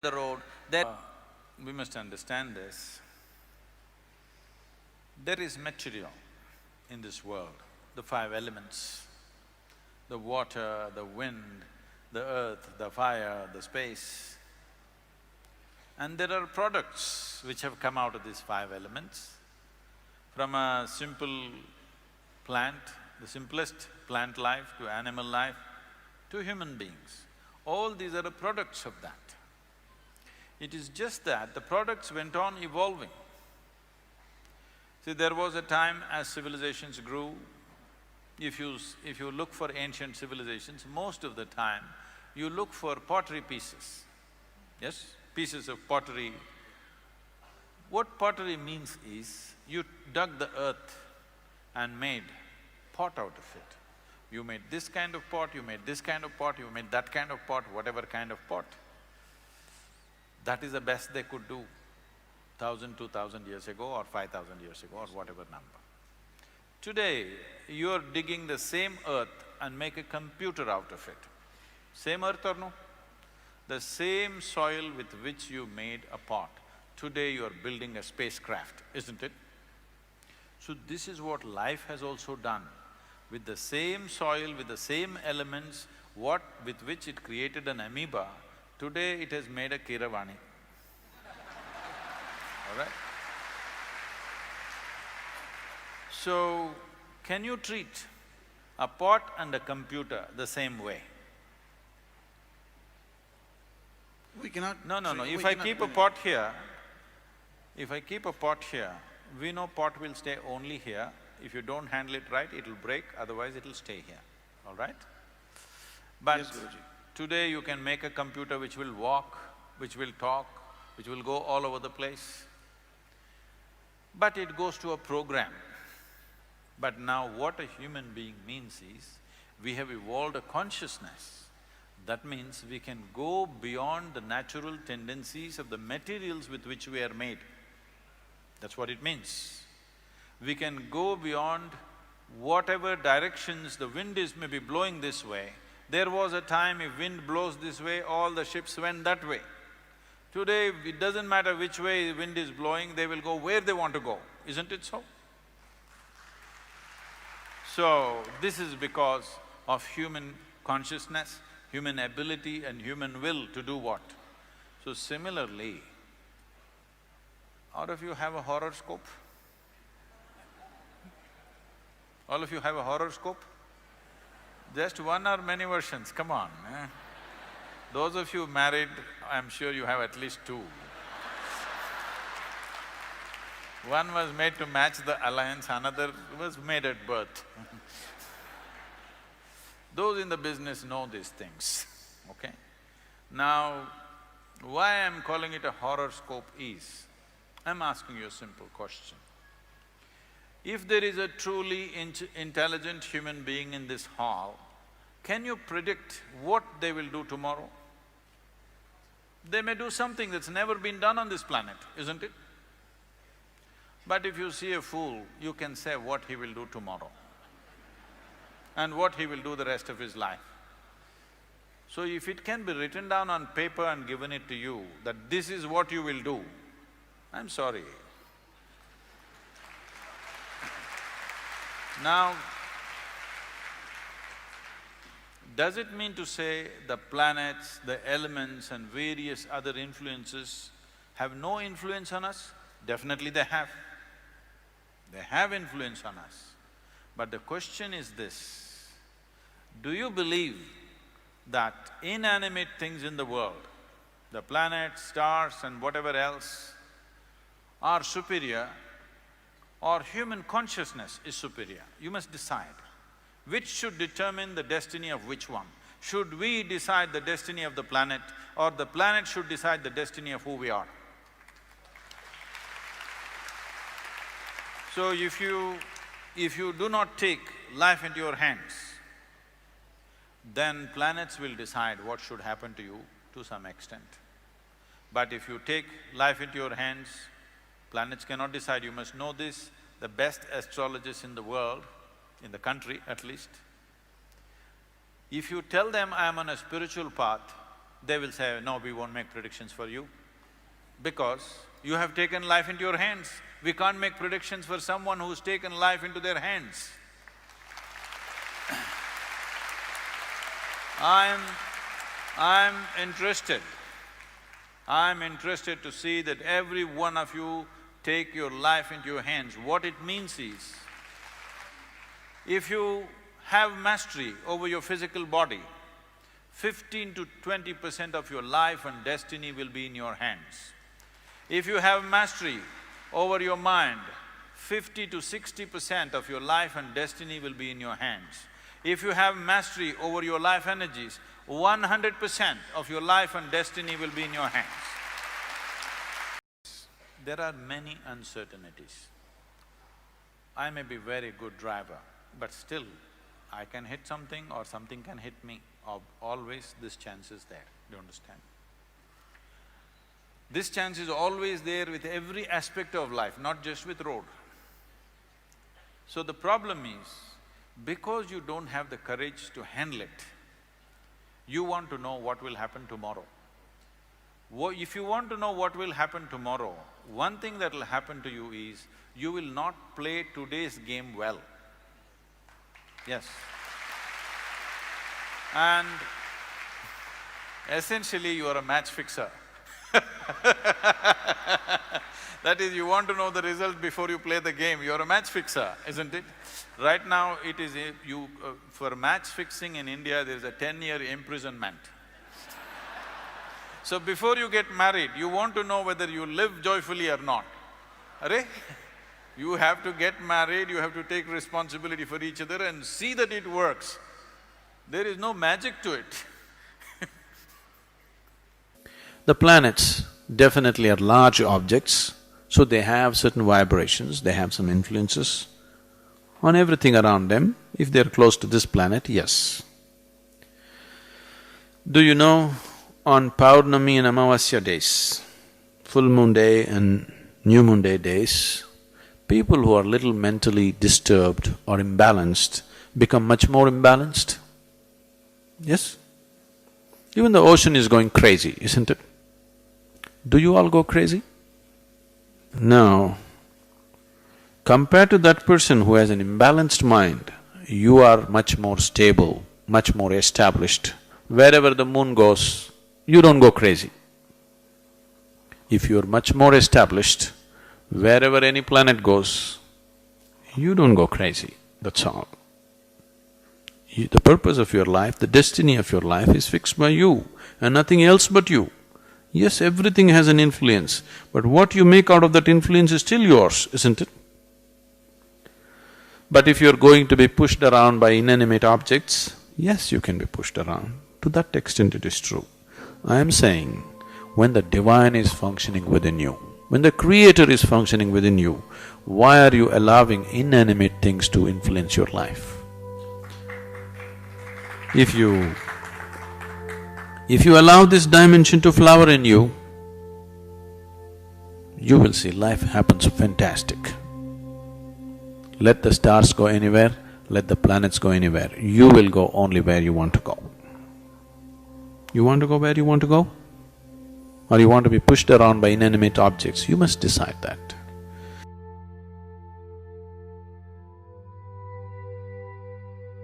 the road, then… we must understand this. There is material in this world, the five elements, the water, the wind, the earth, the fire, the space. And there are products which have come out of these five elements. From a simple plant, the simplest plant life to animal life, to human beings. All these are the products of that. It is just that the products went on evolving. See, there was a time as civilizations grew, if you look for ancient civilizations, most of the time you look for pottery pieces, yes? Pieces of pottery. What pottery means is, you dug the earth and made pot out of it. You made this kind of pot, you made this kind of pot, you made that kind of pot, whatever kind of pot. That is the best they could do 1,000, 2,000 years ago or 5,000 years ago or whatever number. Today, you're digging the same earth and make a computer out of it. Same earth or no? The same soil with which you made a pot, today you're building a spacecraft, isn't it? So this is what life has also done. With the same soil, with the same elements, with which it created an amoeba, today it has made a Kiravani. All right? So, can you treat a pot and a computer the same way? We cannot… No. If I keep a pot here, we know pot will stay only here. If you don't handle it right, it'll break, otherwise it'll stay here, all right? But Yes, Guruji. today you can make a computer which will walk, which will talk, which will go all over the place. But it goes to a program. But now what a human being means is, we have evolved a consciousness. That means we can go beyond the natural tendencies of the materials with which we are made. That's what it means. We can go beyond whatever directions the wind is maybe blowing this way. There was a time if wind blows this way, all the ships went that way. Today, it doesn't matter which way wind is blowing, they will go where they want to go, isn't it so? So, this is because of human consciousness, human ability and human will to do what? So similarly, all of you have a horoscope? All of you have a horoscope? Just one or many versions, come on, eh? Those of you married, I'm sure you have at least two. One was made to match the alliance, another was made at birth. Those in the business know these things, okay? Now, why I'm calling it a horoscope is, I'm asking you a simple question. If there is a truly intelligent human being in this hall, can you predict what they will do tomorrow? They may do something that's never been done on this planet, isn't it? But if you see a fool, you can say what he will do tomorrow and what he will do the rest of his life. So if it can be written down on paper and given it to you, that this is what you will do, I'm sorry. Now, does it mean to say the planets, the elements and various other influences have no influence on us? Definitely they have. They have influence on us. But the question is this, do you believe that inanimate things in the world, the planets, stars and whatever else, are superior or human consciousness is superior? You must decide. Which should determine the destiny of which one? Should we decide the destiny of the planet, or the planet should decide the destiny of who we are? So if you do not take life into your hands, then planets will decide what should happen to you to some extent. But if you take life into your hands, planets cannot decide, you must know this. The best astrologists in the world, in the country at least, if you tell them, I am on a spiritual path, they will say, no, we won't make predictions for you, because you have taken life into your hands. We can't make predictions for someone who's taken life into their hands. I'm interested to see that every one of you take your life into your hands. What it means is, if you have mastery over your physical body, 15 to 20% of your life and destiny will be in your hands. If you have mastery over your mind, 50 to 60% of your life and destiny will be in your hands. If you have mastery over your life energies, 100% of your life and destiny will be in your hands. There are many uncertainties. I may be very good driver, but still I can hit something or something can hit me. Always this chance is there, do you understand? This chance is always there with every aspect of life, not just with road. So the problem is, because you don't have the courage to handle it, you want to know what will happen tomorrow. If you want to know what will happen tomorrow, one thing that will happen to you is, you will not play today's game well. Yes. And essentially you are a match fixer. That is, you want to know the result before you play the game, you're a match fixer, isn't it? Right now it is for match fixing in India, there is a 10-year imprisonment. So before you get married, you want to know whether you live joyfully or not. Arey? You have to get married, you have to take responsibility for each other and see that it works. There is no magic to it. The planets definitely are large objects, so they have certain vibrations, they have some influences on everything around them. If they're close to this planet, yes. Do you know, on Paurnami and Amavasya days, full moon day and new moon day days, people who are little mentally disturbed or imbalanced become much more imbalanced? Yes? Even the ocean is going crazy, isn't it? Do you all go crazy? No. Compared to that person who has an imbalanced mind, you are much more stable, much more established. Wherever the moon goes, you don't go crazy. If you're much more established, wherever any planet goes, you don't go crazy, that's all. The purpose of your life, the destiny of your life is fixed by you and nothing else but you. Yes, everything has an influence, but what you make out of that influence is still yours, isn't it? But if you're going to be pushed around by inanimate objects, yes, you can be pushed around. To that extent it is true. I am saying, when the divine is functioning within you, when the creator is functioning within you, why are you allowing inanimate things to influence your life? If you allow this dimension to flower in you, you will see life happens fantastic. Let the stars go anywhere, let the planets go anywhere, you will go only where you want to go. You want to go where you want to go? Or you want to be pushed around by inanimate objects? You must decide that.